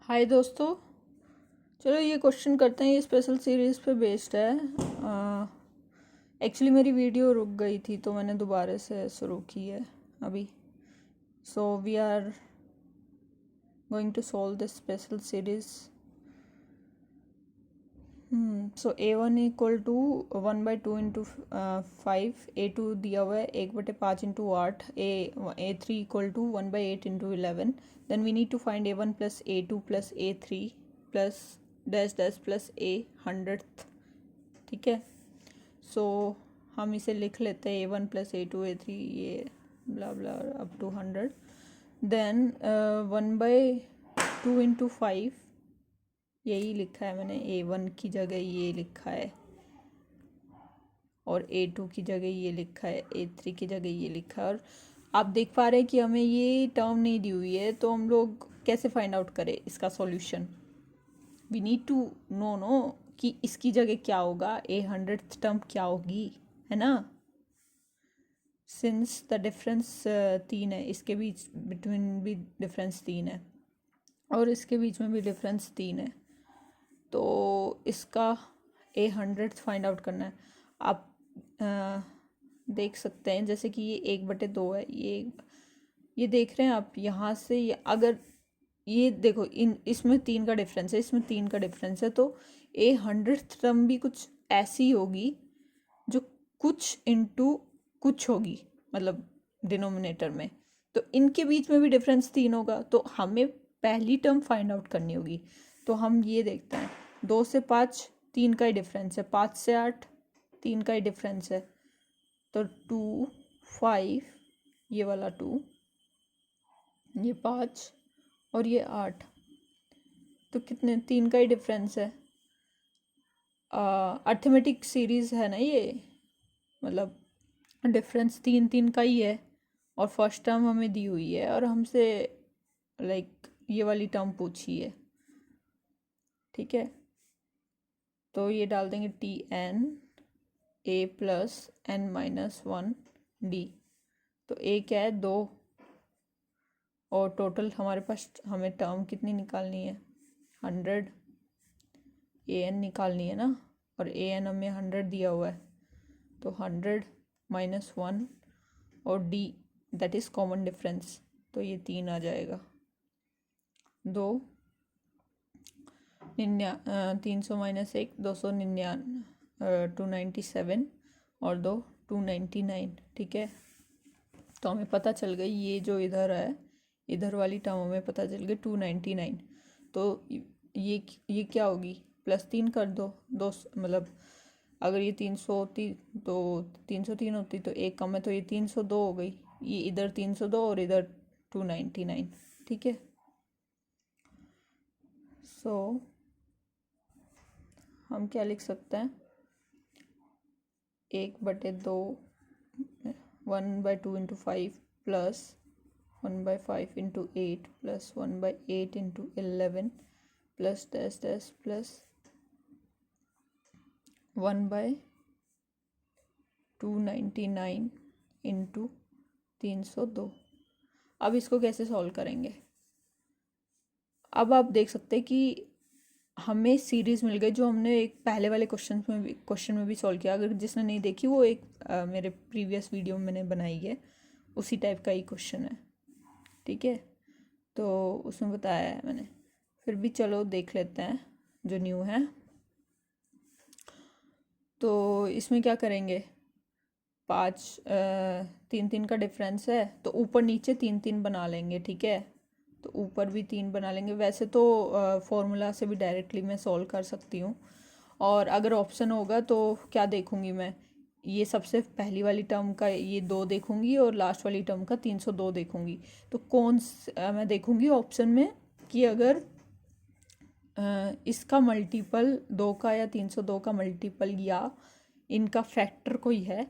हाय दोस्तों, चलो ये क्वेश्चन करते हैं। ये स्पेशल सीरीज़ पे बेस्ड है। एक्चुअली मेरी वीडियो रुक गई थी तो मैंने दोबारा से शुरू की है अभी। So we are going to solve this special series. So a1 equal to 1/2 into 5, a2 दिया हुआ है 1/5 into 8, a3 equal to 1/8 into 11। Then we need to find a1 plus a2 plus a3 plus dash dash plus a100। ठीक है, सो हम इसे लिख लेते हैं a1 प्लस a2 a3 ये ब्ला ब्ला अप टू 100। देन 1/2 इंटू 5 यही लिखा है मैंने, a1 की जगह ये लिखा है और a2 की जगह ये लिखा है, a3 की जगह ये लिखा है। और आप देख पा रहे हैं कि हमें ये टर्म नहीं दी हुई है, तो हम लोग कैसे फाइंड आउट करें इसका solution. We need to know कि इसकी जगह क्या होगा, a100th टर्म क्या होगी, है ना। सिंस द डिफरेंस 3 है, इसके बीच बिटवीन भी डिफरेंस 3 है और इसके बीच में भी डिफरेंस 3 है, तो इसका a100th फाइंड आउट करना है। आप देख सकते हैं जैसे कि ये 1/2 है, ये देख रहे हैं आप यहाँ से। अगर ये देखो इसमें 3 का डिफरेंस है, इसमें 3 का डिफरेंस है, तो a100th टर्म भी कुछ ऐसी होगी जो कुछ इंटू कुछ होगी, मतलब डिनोमिनेटर में। तो इनके बीच में भी डिफरेंस 3 होगा, तो हमें पहली टर्म फाइंड आउट करनी होगी। तो हम ये देखते हैं 2 से 5 3 का ही डिफरेंस है, 5 से 8 3 का ही डिफरेंस है, तो 2 5 ये वाला 2 ये 5 और ये 8, तो कितने 3 का ही डिफरेंस है। अर्थमेटिक सीरीज़ है ना ये, मतलब डिफरेंस 3 का ही है और फर्स्ट टर्म हमें दी हुई है और हमसे लाइक ये वाली टर्म पूछी है। ठीक है, तो ये डाल देंगे tn a plus n-1 d। तो a क्या है 2 और टोटल हमारे पास हमें टर्म कितनी निकालनी है 100, an निकालनी है ना, और an हमें 100 दिया हुआ है, तो 100 -1 और d that is common difference, तो ये 3 आ जाएगा। 300 - 1 299 297 और 2 299। ठीक है, तो हमें पता चल गई ये जो इधर है, इधर वाली टर्म हमें पता चल गई 299। तो ये क्या होगी, +3 कर दो, दो मतलब अगर ये 300 होती तो 303 होती, तो एक कम है तो ये 302 हो गई, ये इधर 302 और इधर 299। ठीक है, सो हम क्या लिख सकते हैं, 1/2 1/2 into 5 plus 1/5 into 8 plus 1/8 into 11 plus dash dash plus 1/299 into 302। अब इसको कैसे सॉल्व करेंगे। अब आप देख सकते हैं कि हमें सीरीज़ मिल गई जो हमने एक पहले वाले क्वेश्चन में भी सॉल्व किया। अगर जिसने नहीं देखी वो एक मेरे प्रीवियस वीडियो में मैंने बनाई है, उसी टाइप का ही क्वेश्चन है। ठीक है, तो उसमें बताया है मैंने, फिर भी चलो देख लेते हैं जो न्यू है। तो इसमें क्या करेंगे, 3 का डिफरेंस है, तो ऊपर नीचे 3 बना लेंगे। ठीक है, तो ऊपर भी 3 बना लेंगे। वैसे तो फॉर्मूला से भी डायरेक्टली मैं सॉल्व कर सकती हूँ, और अगर ऑप्शन होगा तो क्या देखूँगी मैं, ये सबसे पहली वाली टर्म का ये 2 देखूँगी और लास्ट वाली टर्म का 302 देखूँगी। तो मैं देखूँगी ऑप्शन में कि अगर इसका मल्टीपल 2 का या 302 का मल्टीपल या इनका फैक्टर कोई है,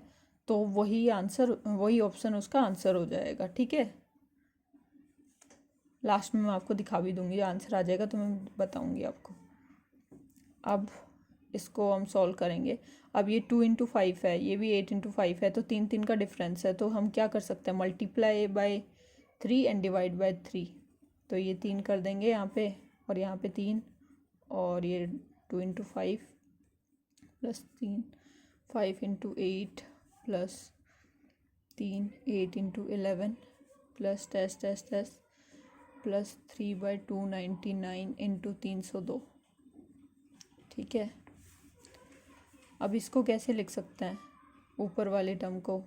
तो वही ऑप्शन उसका आंसर हो जाएगा। ठीक है, लास्ट में मैं आपको दिखा भी दूंगी, आंसर आ जाएगा तो मैं बताऊंगी आपको। अब इसको हम सॉल्व करेंगे। अब ये 2 इंटू 5 है, ये भी 8 इंटू 5 है, तो 3 का डिफरेंस है, तो हम क्या कर सकते हैं, multiply by 3 and divide by 3। तो ये 3 कर देंगे यहाँ पे और यहाँ पे 3 और ये 2 into 5 plus 3 5 into 8 plus 3 8 into 11 plus test test test plus 3/299 into 302। ठीक है, अब इसको कैसे लिख सकते हैं? ऊपर वाले टर्म को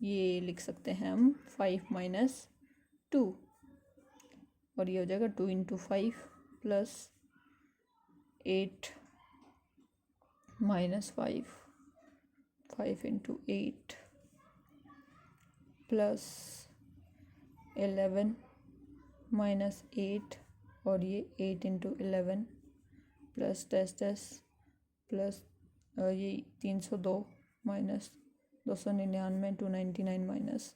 ये लिख सकते हैं हम 5 माइनस 2 और ये हो जाएगा 2 into 5 plus 8 minus 5 5 into 8 plus 11 minus 8 और ये 8 इंटू 11 प्लस टेस्ट प्लस ये 302 माइनस 299 299 माइनस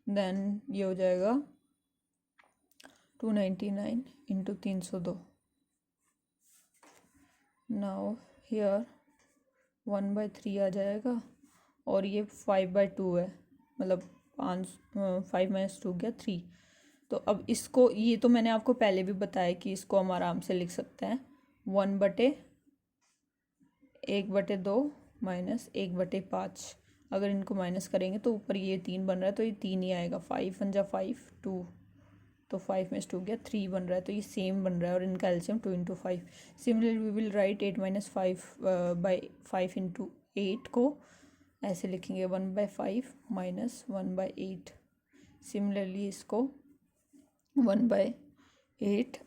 देन ये हो जाएगा 299 इंटू 302। नाउ हियर 1/3 आ जाएगा और ये 5/2 है, मतलब 5 माइनस 2 गया 3। तो अब इसको, ये तो मैंने आपको पहले भी बताया कि इसको हम आराम से लिख सकते हैं 1/1/2 माइनस 1/5। अगर इनको माइनस करेंगे तो ऊपर ये 3 बन रहा है तो ये 3 ही आएगा। 5 1 जा 5 2, तो 5 में 2 गया 3 बन रहा है, तो ये सेम बन रहा है और इनका LCM 2 into 5। Similarly we will write 8 minus 5/5 into 8 को ऐसे लिखेंगे 1/5 माइनस 1/8। सिमिलरली इसको 1/8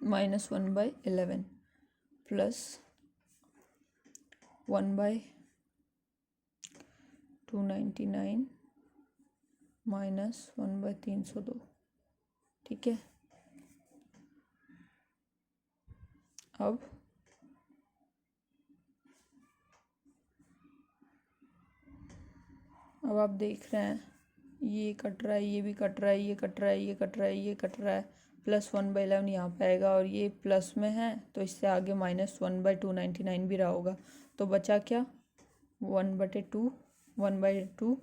माइनस 1/11 प्लस 1/299 माइनस 1/302। ठीक है, अब आप देख रहे हैं ये कट रहा है, ये भी कट रहा है, ये कट रहा है, ये कट रहा है, ये कट रहा है, प्लस 1/11 यहाँ पे आएगा और ये प्लस में है तो इससे आगे माइनस 1/299 भी रहा होगा। तो बचा क्या? 1/2 1/2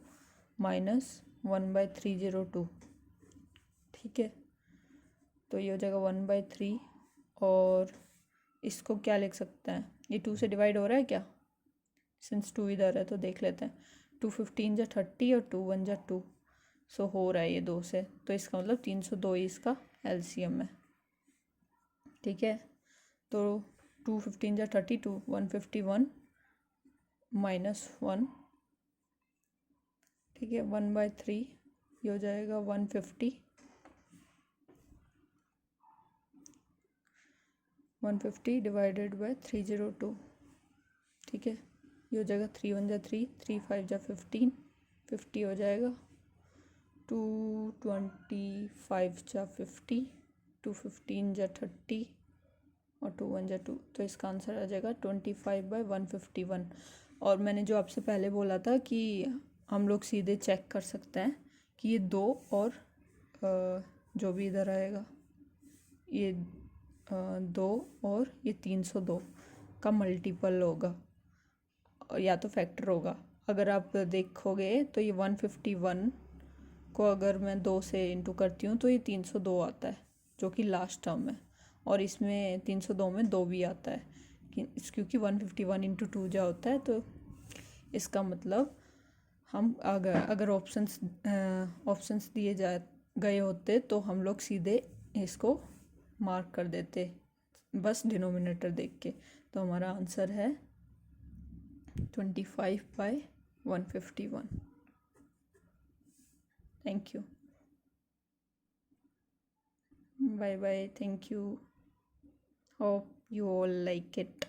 माइनस 1/302। ठीक है, तो ये हो जाएगा 1/3 और इसको क्या लिख सकते हैं? ये 2 से डिवाइड हो रहा है क्या? सिंस 2 इधर है तो देख लेते हैं। 2 15 जा 30 और 2 1 जा 2, सो हो रहा है ये 2 से, तो इसका मतलब 302 ही इसका एलसीएम है। ठीक है, तो 2 15 जा 32 151 माइनस 1। ठीक है, 1/3 ये हो जाएगा 150 डिवाइडेड बाय 302। ठीक है, ये हो जाएगा 3 1 जा 3 3 5 जा 15 50 हो जाएगा। 2 25 जा 50 2 15 जा 30 और 2 1 जा 2, तो इसका आंसर आ जाएगा 25/151। और मैंने जो आपसे पहले बोला था कि हम लोग सीधे चेक कर सकते हैं कि ये 2 और जो भी इधर आएगा ये 2 और ये 302 का मल्टीपल होगा या तो फैक्टर होगा। अगर आप देखोगे तो ये 151 को अगर मैं 2 से इंटू करती हूँ तो ये 302 आता है जो कि लास्ट टर्म है, और इसमें 302 में 2 भी आता है क्योंकि 151 इंटू 2 जा होता है। तो इसका मतलब हम अगर ऑप्शंस दिए गए होते तो हम लोग सीधे इसको मार्क कर देते बस डिनोमिनेटर देख के। तो हमारा आंसर है 25/151। Thank you, bye bye, thank you, hope you all like it.